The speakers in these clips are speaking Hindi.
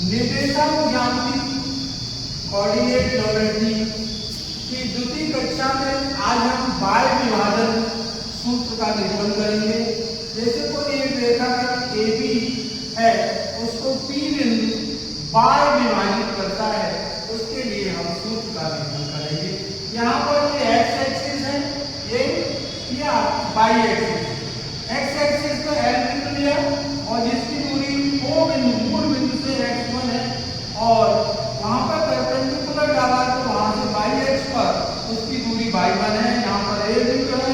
निर्देशांक ज्यामिति कोऑर्डिनेट ज्योमेट्री की द्वितीय कक्षा में आज हम बाह्य विभाजन सूत्र का निरूपण करेंगे। जैसे कोई एक रेखाखंड AB है, उसको P बिंदु बाह्य विभाजित करता है, उसके लिए हम सूत्र का निरूपण करेंगे। यहाँ पर ये x एक्सिस है, ये या y एक्सिस। x एक्सिस पे L बिंदु लिया और जिसकी दूरी O बिंदु मूल बिंदु से x1 है और वहां पर परपेंडिकुलर डाला तो वहां से y अक्ष पर उसकी दूरी y1 है। यहाँ पर A बिंदु है,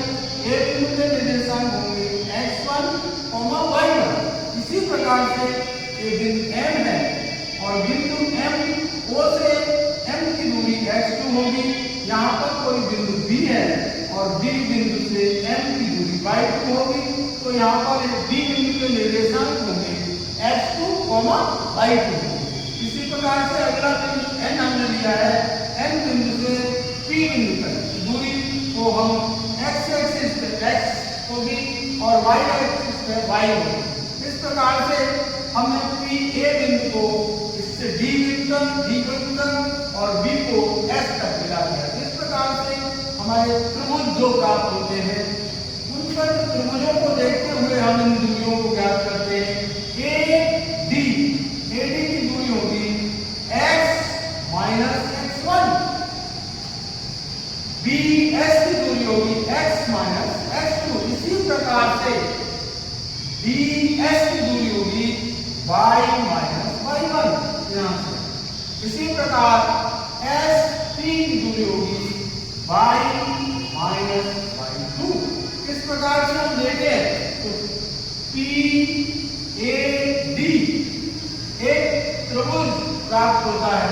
A बिंदु के निर्देशांक होंगे x1, y1। इसी प्रकार से ये बिंदु M है और बिंदु M O से M की दूरी x2 होगी। यहाँ पर कोई बिंदु B है और B बिंदु से M की दूरी y2 होगी, तो यहाँ पर B बिंदु के निर्देशांक होंगे x2, y2। इसी प्रकार से अगला बिंदु N हमने लिया है, N बिंदु से P बिंदु तक दूरी को हम x एक्सिस पे x होगी और y एक्सिस पे y होगी। इस प्रकार से हमने PA बिंदु को इससे D बिंदु तक और B को S तक मिला दिया। इस प्रकार से हमारे त्रिभुज जो प्राप्त होते हैं, उन पर त्रिभुजों को देखते हुए हम इन दूरियों को ज्ञात करते हैं। AD की दूरी होगी x माइनस x1, BS की दूरी होगी x माइनस x2। इसी प्रकार से BS की दूरी होगी y माइनस y1 यहाँ से। इसी प्रकार SP की दूरी होगी y माइनस y2। इस प्रकार से हम देखें तो PAD एक त्रिभुज प्राप्त होता है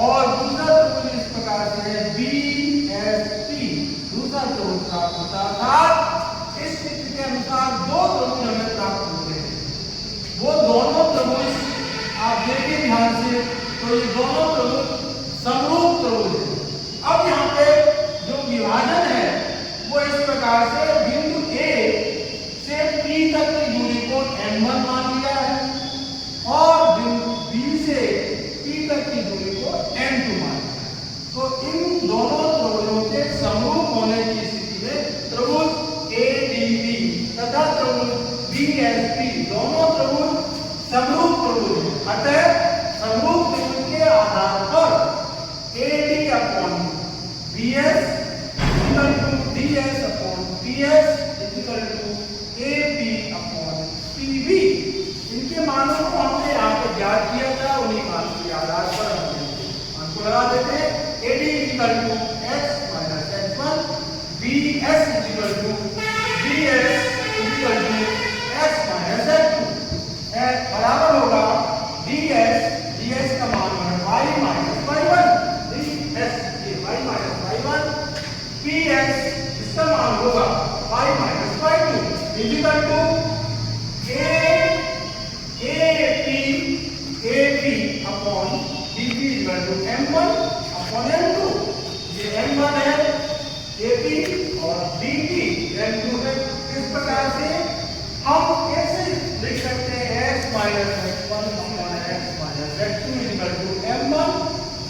और दूसरा त्रिभुज इस प्रकार से है BSP, दूसरा त्रिभुज प्राप्त होता है। अर्थात इस चित्र के अनुसार दो त्रिभुज हमें प्राप्त होते हैं। वो दोनों त्रिभुज आप देखिए ध्यान से, तो ये दोनों त्रिभुज समरूप त्रिभुज है। अब यहाँ पे जो विभाजन है वो इस प्रकार से बिंदु A से P तक की दूरी को M1 मान लिया है और बिंदु B से P तक की दूरी को M2 मान लिया है। तो इन दोनों त्रिभुजों के समरूप होने की स्थिति में त्रिभुज ADB तथा त्रिभुज BSP दोनों त्रिभुज समरूप त्रिभुज हैं। अतः समरूप त्रिभुज के आधार पर AD upon BS equal to DS upon PS equal to AP upon PB। इनके मानों को हमने यहाँ पे ज्ञात किया था, उन्हीं मानों के आधार पर हम मान को लगा देते हैं। AD equal to x minus x1, BS equal to BS equal to x minus x2 बराबर होगा DS का मान है y माइनस y1, DS ये y माइनस y1, PS इसका मान होगा y minus y2 equal to AP upon DP equal to M1 upon M2। ये M1 है, AP और DP M2 है। इस प्रकार से हम कैसे लिख सकते हैं x minus x1 upon x minus x2 equal to M1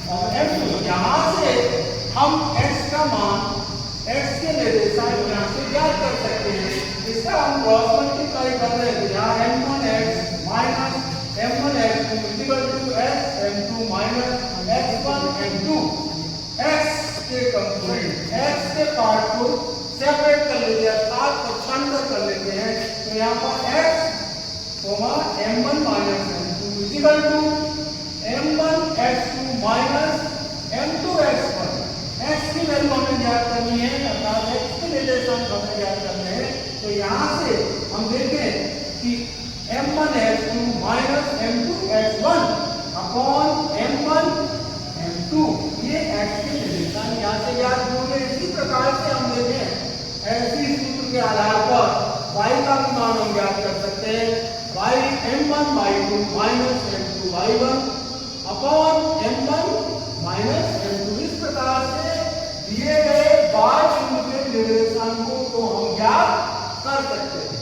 और M2। यहाँ से हम x का मान x के निर्देशांक यहाँ से ज्ञात कर सकते हैं। इसका हम क्रॉस मल्टीप्लाई कर रहे हैं, यहाँ M1x minus M1x2 equal to x M2 minus x1 M2। x के कंपोनेंट x के पार्ट को सेपरेट कर लेते हैं, अर्थात पक्षांतर कर लेते हैं। तो यहाँ पर x M1 minus M2 equal to M1x2 minus M2x1। x की वैल्यू हमें ज्ञात करनी है, अर्थात x के निर्देशांक हमें ज्ञात करने हैं। तो यहाँ से हम देखें कि M1x2 minus M2x1 upon M1 M2 ये x के निर्देशांक यहाँ से ज्ञात होंगे। इसी प्रकार से हम देखें ऐसी सूत्र के आधार पर y का भी मान हम ज्ञात कर सकते हैं। y M1 y2 minus M2 y1 upon M1 minus M2। इस प्रकार से दिए गए बाह्य बिंदु के निर्देशांकों को हम ज्ञात कर सकते हैं।